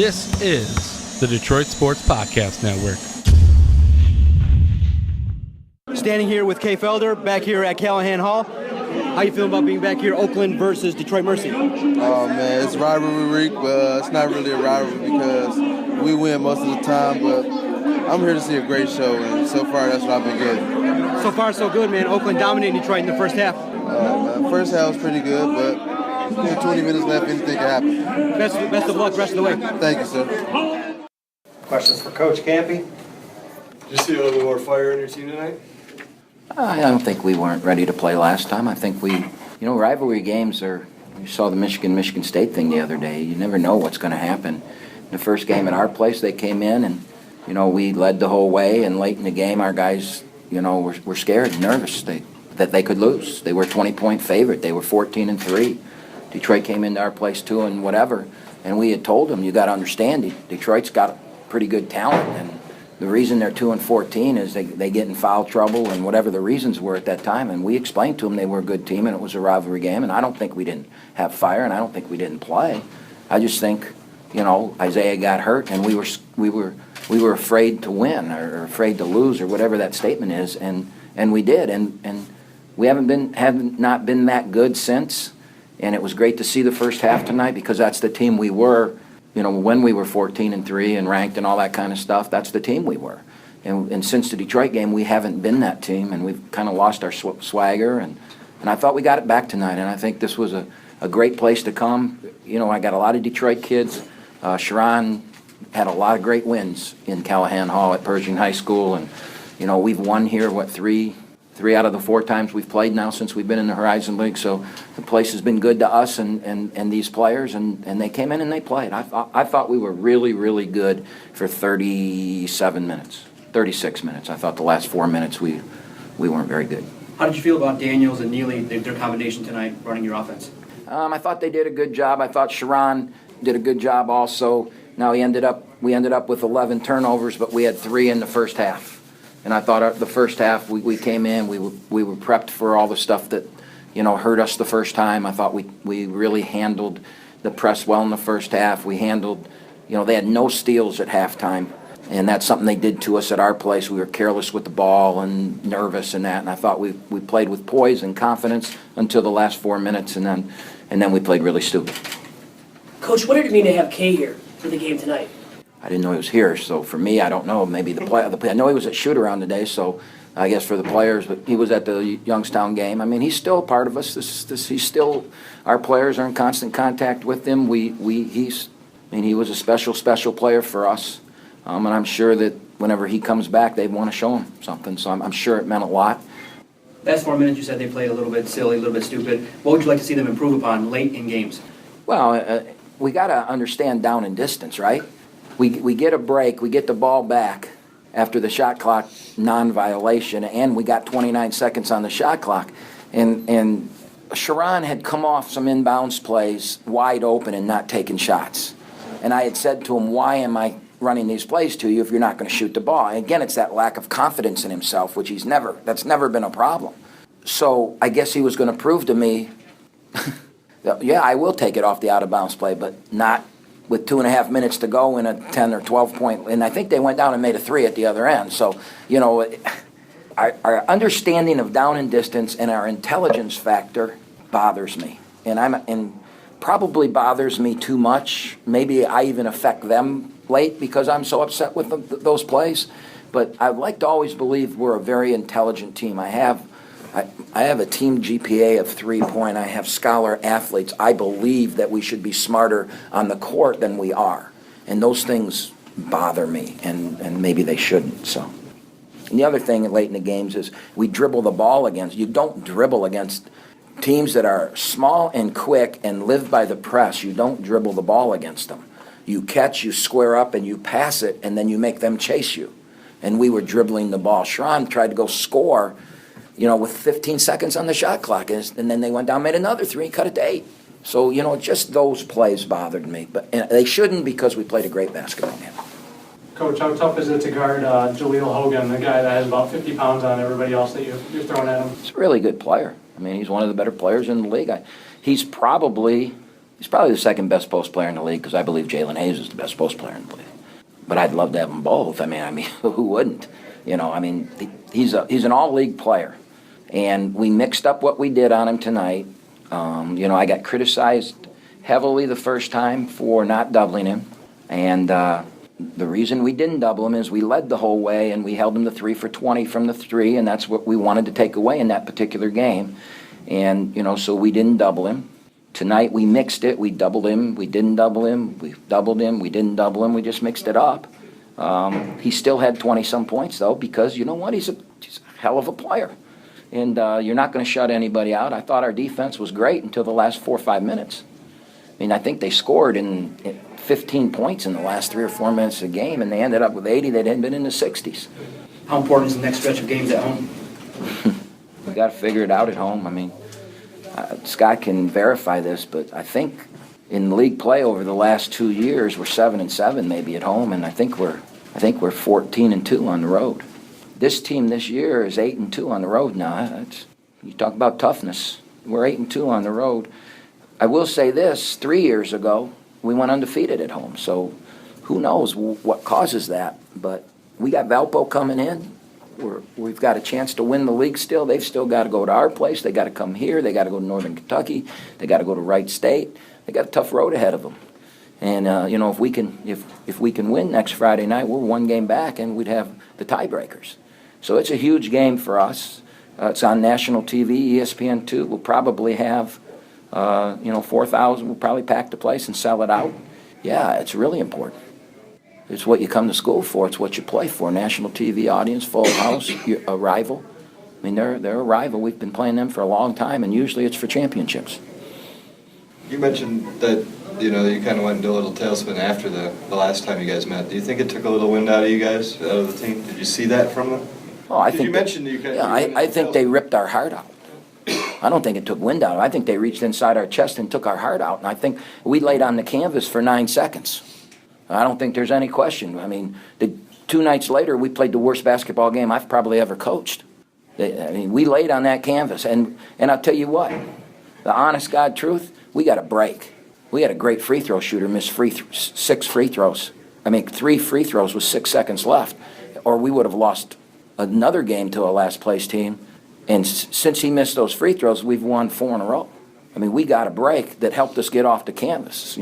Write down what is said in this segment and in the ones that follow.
This is the Detroit Sports Podcast Network. Standing here with Felder, back here at Callahan Hall. How you feeling about being back here, Oakland versus Detroit Mercy? Oh man, it's rivalry week, but it's not really a rivalry because we win most of the time, but I'm here to see a great show, and so far that's what I've been getting. So far so good, man. Oakland dominating Detroit in the first half. Man, first half was pretty good, but there's 20 minutes left, anything can happen. Best of luck rest of the way. Thank you, sir. Questions for Coach Kampe? Did you see a little bit more fire in your team tonight? I don't think we weren't ready to play last time. I think rivalry games are, you saw the Michigan State thing the other day. You never know what's going to happen. The first game at our place, they came in and, we led the whole way, and late in the game, our guys, were scared and nervous that they could lose. They were a 20-point favorite. They were 14-3. Detroit came into our place too and whatever, and we had told them, you got to understand, Detroit's got pretty good talent, and the reason they're 2-14 is they get in foul trouble and whatever the reasons were at that time. And we explained to them they were a good team and it was a rivalry game. And I don't think we didn't have fire, and I don't think we didn't play. I just think, Isaiah got hurt and we were afraid to win or afraid to lose or whatever that statement is, and we did. And we have not been that good since. And it was great to see the first half tonight because that's the team we were. When we were 14-3 and ranked and all that kind of stuff, that's the team we were. And since the Detroit game, we haven't been that team, and we've kind of lost our swagger. And I thought we got it back tonight, and I think this was a great place to come. I got a lot of Detroit kids. Sharon had a lot of great wins in Callahan Hall at Pershing High School, and, we've won here, three out of the 4 times we've played now since we've been in the Horizon League. So the place has been good to us and these players, and they came in and they played. I thought we were really, really good for 36 minutes. I thought the last 4 minutes we weren't very good. How did you feel about Daniels and Neely, their combination tonight, running your offense? I thought they did a good job. I thought Sharon did a good job also. Now we ended up with 11 turnovers, but we had 3 in the first half. And I thought the first half we came in, we were prepped for all the stuff that, hurt us the first time. I thought we really handled the press well in the first half. We handled, they had no steals at halftime. And that's something they did to us at our place. We were careless with the ball and nervous and that. And I thought we played with poise and confidence until the last 4 minutes, and then we played really stupid. Coach, what did it mean to have Kay here for the game tonight? I didn't know he was here, so for me, I don't know. Maybe I know he was at shoot-around today, so I guess for the players, but he was at the Youngstown game. I mean, he's still a part of us. He's still, our players are in constant contact with him. He was a special player for us, and I'm sure that whenever he comes back, they want to show him something. So I'm sure it meant a lot. Last 4 minutes, you said they played a little bit silly, a little bit stupid. What would you like to see them improve upon late in games? Well, we got to understand down and distance, right? We get a break, we get the ball back after the shot clock non-violation, and we got 29 seconds on the shot clock. And Sharon had come off some inbounds plays wide open and not taking shots. And I had said to him, why am I running these plays to you if you're not going to shoot the ball? And again, it's that lack of confidence in himself, which that's never been a problem. So I guess he was going to prove to me, that, yeah, I will take it off the out-of-bounds play, but not with 2.5 minutes to go in a 10 or 12 point, and I think they went down and made a 3 at the other end. So, our understanding of down and distance and our intelligence factor bothers me, and probably bothers me too much. Maybe I even affect them late because I'm so upset with those plays. But I'd like to always believe we're a very intelligent team. I have a team GPA of 3 point. I have scholar athletes. I believe that we should be smarter on the court than we are. And those things bother me, and maybe they shouldn't. So, and the other thing late in the games is we dribble the ball against. You don't dribble against teams that are small and quick and live by the press. You don't dribble the ball against them. You catch, you square up, and you pass it, and then you make them chase you. And we were dribbling the ball. Sharon tried to go score, with 15 seconds on the shot clock. And then they went down, made another 3, cut it to 8. So, just those plays bothered me. But they shouldn't, because we played a great basketball game. Coach, how tough is it to guard Jaleel Hogan, the guy that has about 50 pounds on everybody else that you're throwing at him? He's a really good player. I mean, he's one of the better players in the league. He's probably He's probably the second best post player in the league because I believe Jalen Hayes is the best post player in the league. But I'd love to have them both. I mean, who wouldn't? He's an all-league player. And we mixed up what we did on him tonight. I got criticized heavily the first time for not doubling him. And the reason we didn't double him is we led the whole way and we held him to 3 for 20 from the 3, and that's what we wanted to take away in that particular game. And, so we didn't double him. Tonight we mixed it. We doubled him. We didn't double him. We doubled him. We didn't double him. We just mixed it up. He still had 20-some points, though, because you know what? He's a hell of a player. And you're not going to shut anybody out. I thought our defense was great until the last 4 or 5 minutes. I think they scored in 15 points in the last 3 or 4 minutes of the game, and they ended up with 80 that hadn't been in the 60s. How important is the next stretch of games at home? We got to figure it out at home. Scott can verify this, but I think in league play over the last 2 years, we're 7-7 maybe at home, and I think we're 14-2 on the road. This team this year is 8-2 on the road now. You talk about toughness. We're 8-2 on the road. I will say this: 3 years ago, we went undefeated at home. So who knows what causes that? But we got Valpo coming in. We've got a chance to win the league still. They've still got to go to our place. They got to come here. They got to go to Northern Kentucky. They got to go to Wright State. They got a tough road ahead of them. And if we can win next Friday night, we're 1 game back, and we'd have the tiebreakers. So it's a huge game for us. It's on national TV, ESPN2. We'll probably have 4,000. We'll probably pack the place and sell it out. Yeah, it's really important. It's what you come to school for. It's what you play for. National TV audience, full house, a rival. They're a rival. We've been playing them for a long time, and usually it's for championships. You mentioned that, you kind of went into a little tailspin after the last time you guys met. Do you think it took a little wind out of you guys, out of the team? Did you see that from them? Oh, I think you mentioned you kind of... Yeah, I think they ripped our heart out. I don't think it took wind out. I think they reached inside our chest and took our heart out, and I think we laid on the canvas for 9 seconds. I don't think there's any question. The 2 nights later, we played the worst basketball game I've probably ever coached. We laid on that canvas, and I'll tell you what, the honest God truth, we got a break. We had a great free throw shooter miss 6 free throws. 3 free throws with 6 seconds left, or we would have lost another game to a last place team. And since he missed those free throws, we've won 4 in a row. We got a break that helped us get off the canvas,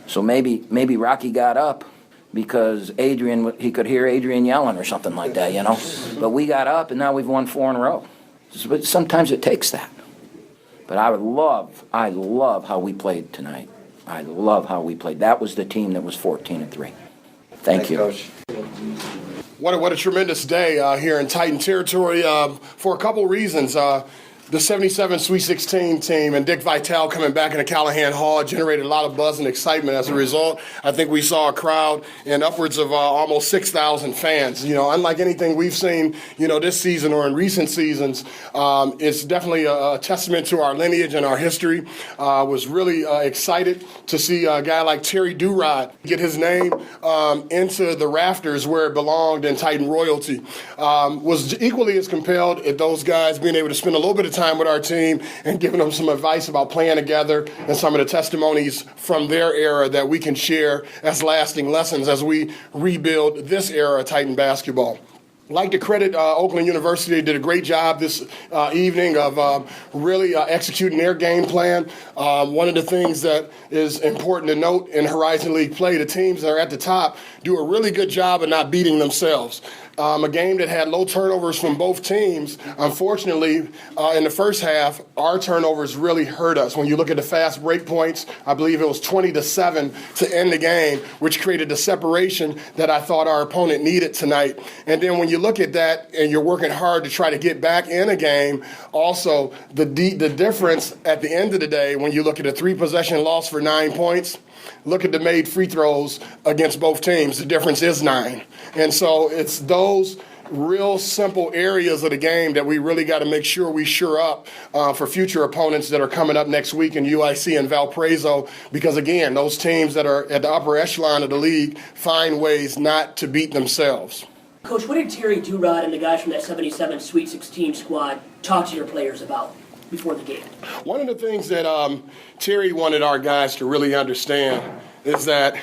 So maybe Rocky got up because he could hear Adrian yelling or something like that, But we got up, and now we've won 4 in a row. But sometimes it takes that. But I love how we played tonight. I love how we played. That was the team that was 14-3. Thank you. Coach. What a tremendous day here in Titan territory for a couple reasons. The 77 Sweet 16 team and Dick Vitale coming back into Callahan Hall generated a lot of buzz and excitement as a result. I think we saw a crowd in upwards of almost 6,000 fans. Unlike anything we've seen, this season or in recent seasons, it's definitely a testament to our lineage and our history. Was really excited to see a guy like Terry Durod get his name into the rafters where it belonged in Titan royalty. Was equally as compelled at those guys being able to spend a little bit of time with our team and giving them some advice about playing together and some of the testimonies from their era that we can share as lasting lessons as we rebuild this era of Titan basketball. I'd like to credit Oakland University. They did a great job this evening of really executing their game plan. One of the things that is important to note in Horizon League play, the teams that are at the top do a really good job of not beating themselves. A game that had low turnovers from both teams. Unfortunately, in the first half, our turnovers really hurt us. When you look at the fast break points, I believe it was 20-7 to end the game, which created the separation that I thought our opponent needed tonight. And then when you look at that and you're working hard to try to get back in a game, also the difference at the end of the day, when you look at a 3-possession loss for 9 points, look at the made free throws against both teams. The difference is 9. And so it's those real simple areas of the game that we really got to make sure we shore up for future opponents that are coming up next week in UIC and Valparaiso, because, again, those teams that are at the upper echelon of the league find ways not to beat themselves. Coach, what did Terry Durod and the guys from that 77 Sweet 16 squad talk to your players about? before the game? One of the things that Terry wanted our guys to really understand is that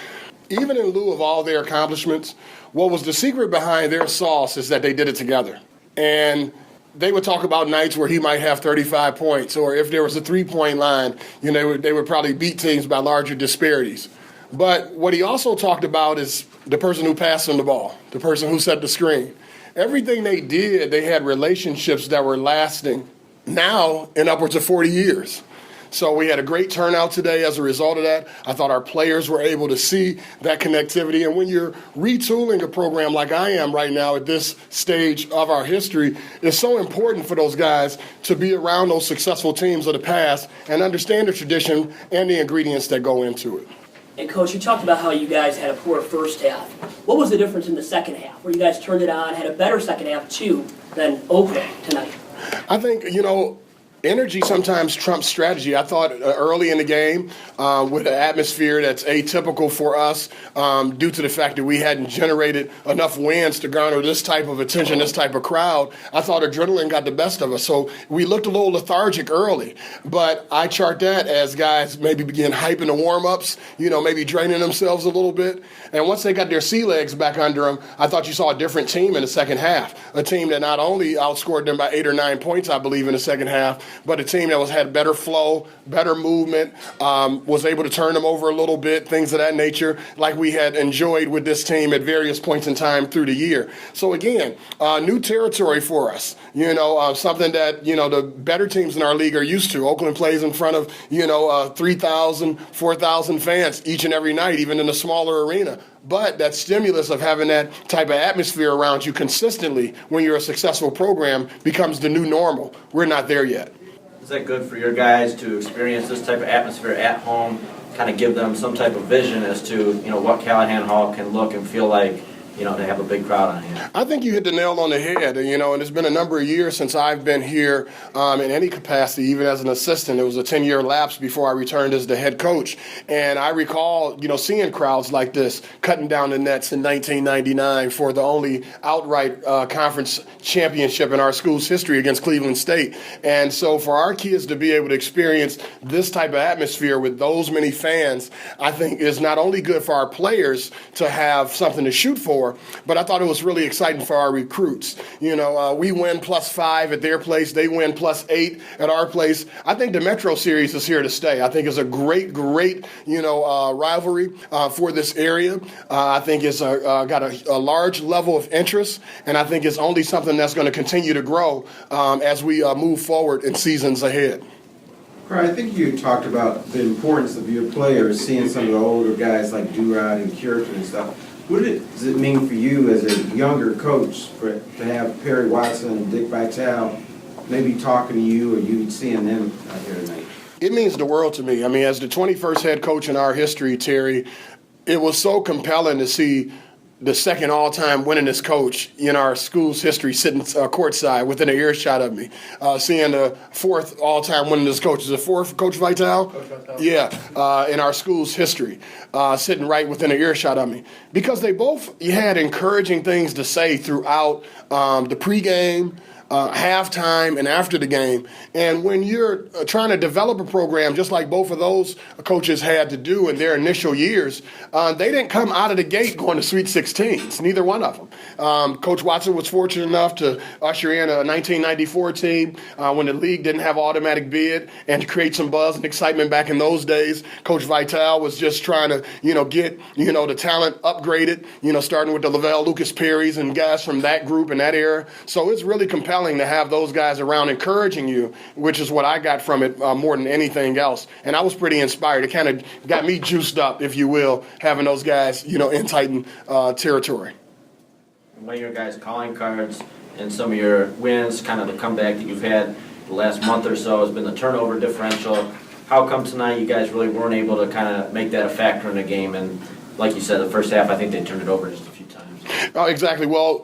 even in lieu of all their accomplishments, what was the secret behind their sauce is that they did it together. And they would talk about nights where he might have 35 points, or if there was a three-point line, they would probably beat teams by larger disparities. But what he also talked about is the person who passed him the ball, the person who set the screen. Everything they did, they had relationships that were lasting now in upwards of 40 years. So we had a great turnout today as a result of that. I thought our players were able to see that connectivity. And when you're retooling a program like I am right now at this stage of our history, it's so important for those guys to be around those successful teams of the past and understand the tradition and the ingredients that go into it. And Coach, you talked about how you guys had a poor first half. What was the difference in the second half, where you guys turned it on, had a better second half too than Oakland tonight? I think, energy sometimes trumps strategy. I thought early in the game with an atmosphere that's atypical for us due to the fact that we hadn't generated enough wins to garner this type of attention, this type of crowd, I thought adrenaline got the best of us. So we looked a little lethargic early, but I chart that as guys maybe begin hyping the warm-ups, maybe draining themselves a little bit. And once they got their sea legs back under them, I thought you saw a different team in the second half, a team that not only outscored them by 8 or 9 points, I believe, in the second half, but a team that had better flow, better movement, was able to turn them over a little bit, things of that nature, like we had enjoyed with this team at various points in time through the year. So again, new territory for us, something that, the better teams in our league are used to. Oakland plays in front of, 3,000, 4,000 fans each and every night, even in a smaller arena. But that stimulus of having that type of atmosphere around you consistently when you're a successful program becomes the new normal. We're not there yet. Is that good for your guys to experience this type of atmosphere at home, kind of give them some type of vision as to, what Callahan Hall can look and feel like, to have a big crowd on hand? I think you hit the nail on the head, and it's been a number of years since I've been here in any capacity, even as an assistant. It was a 10-year lapse before I returned as the head coach, and I recall, seeing crowds like this cutting down the nets in 1999 for the only outright conference championship in our school's history against Cleveland State. And so for our kids to be able to experience this type of atmosphere with those many fans, I think is not only good for our players to have something to shoot for, but I thought it was really exciting for our recruits. We win +5 at their place. They win +8 at our place. I think the Metro Series is here to stay. I think it's a great, rivalry for this area. I think it's got a large level of interest, and I think it's only something that's going to continue to grow as we move forward in seasons ahead. I think you talked about the importance of your players, seeing some of the older guys like Durod and Curitin and stuff. What does it mean for you as a younger coach to have Perry Watson and Dick Vitale maybe talking to you or you seeing them out here tonight? It means the world to me. I mean, as the 21st head coach in our history, Terry, it was so compelling to see the second all-time winningest coach in our school's history sitting courtside within an earshot of me. Seeing the fourth all-time winningest coach. Is it fourth, Coach Vitale? Coach Vitale. Yeah, in our school's history, sitting right within an earshot of me. Because they both had encouraging things to say throughout the pregame, halftime, and after the game. And when you're trying to develop a program, just like both of those coaches had to do in their initial years, they didn't come out of the gate going to Sweet 16s, neither one of them. Coach Watson was fortunate enough to usher in a 1994 team when the league didn't have automatic bid and to create some buzz and excitement back in those days. Coach Vitale was just trying to, get, the talent upgraded, starting with the Lavelle Lucas Perrys and guys from that group and that era. So it's really compelling to have those guys around encouraging you, which is what I got from it more than anything else. And I was pretty inspired. It kind of got me juiced up, if you will, having those guys, in Titan territory. One of your guys' calling cards and some of your wins, kind of the comeback that you've had the last month or so, has been the turnover differential. How come tonight you guys really weren't able to kind of make that a factor in the game? And like you said, the first half, I think they turned it over just a few times. Exactly. Well,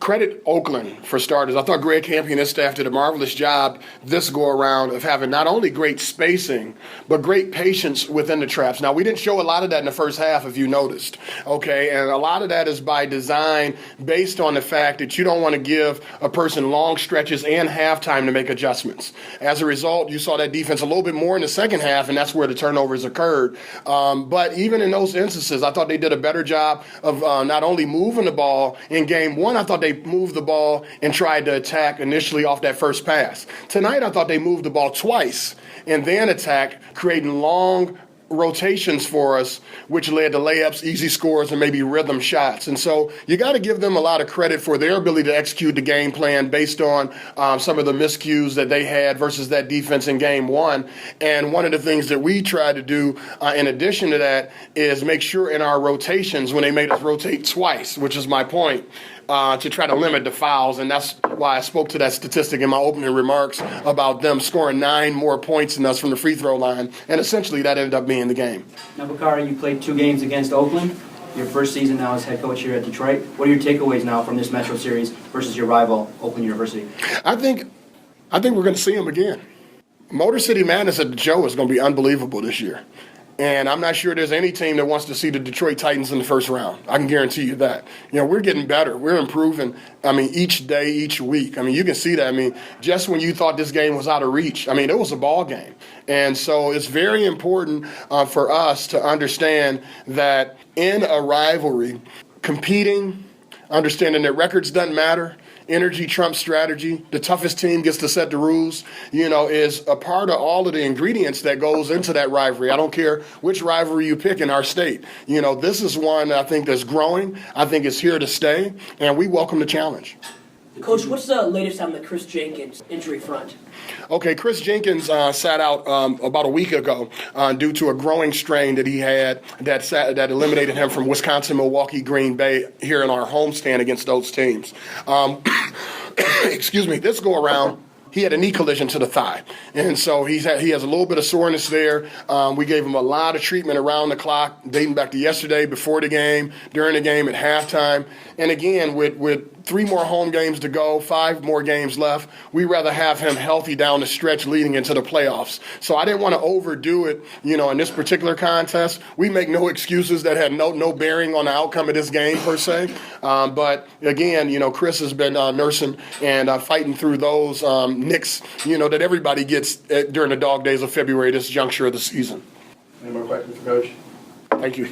credit Oakland for starters. I thought Greg Kampe and his staff did a marvelous job this go-around of having not only great spacing, but great patience within the traps. Now, we didn't show a lot of that in the first half, if you noticed, okay? And a lot of that is by design based on the fact that you don't want to give a person long stretches and halftime to make adjustments. As a result, you saw that defense a little bit more in the second half, and that's where the turnovers occurred. But even in those instances, I thought they did a better job of not only moving the ball in game one. I thought they moved the ball and tried to attack initially off that first pass. Tonight, I thought they moved the ball twice and then attacked, creating long rotations for us, which led to layups, easy scores, and maybe rhythm shots. And so you got to give them a lot of credit for their ability to execute the game plan based on some of the miscues that they had versus that defense in game one. And one of the things that we try to do in addition to that is make sure in our rotations, when they made us rotate twice, which is my point, to try to limit the fouls. And that's why I spoke to that statistic in my opening remarks about them scoring 9 more points than us from the free throw line. And essentially that ended up being the game. Now, Bacari, you played 2 games against Oakland. Your first season now as head coach here at Detroit. What are your takeaways now from this Metro Series versus your rival, Oakland University? I think we're going to see them again. Motor City Madness at the Joe is going to be unbelievable this year. And I'm not sure there's any team that wants to see the Detroit Titans in the first round. I can guarantee you that. We're getting better. We're improving, each day, each week. You can see that. Just when you thought this game was out of reach, it was a ball game. And so it's very important for us to understand that in a rivalry, competing, understanding that records doesn't matter, energy trumps strategy, the toughest team gets to set the rules, is a part of all of the ingredients that goes into that rivalry. I don't care which rivalry you pick in our state. This is one I think that's growing. I think it's here to stay, and we welcome the challenge. Coach, what's the latest on the Chris Jenkins injury front? Okay, Chris Jenkins sat out about a week ago due to a growing strain that he had that eliminated him from Wisconsin, Milwaukee, Green Bay here in our homestand against those teams. Excuse me, this go around, he had a knee collision to the thigh. And so he has a little bit of soreness there. We gave him a lot of treatment around the clock, dating back to yesterday, before the game, during the game, at halftime. And again, with 3 more home games to go, 5 more games left, we'd rather have him healthy down the stretch leading into the playoffs. So I didn't want to overdo it, in this particular contest. We make no excuses that had no bearing on the outcome of this game, per se. But again, Chris has been nursing and fighting through those nicks, that everybody gets during the dog days of February, this juncture of the season. Any more questions for Coach? Thank you.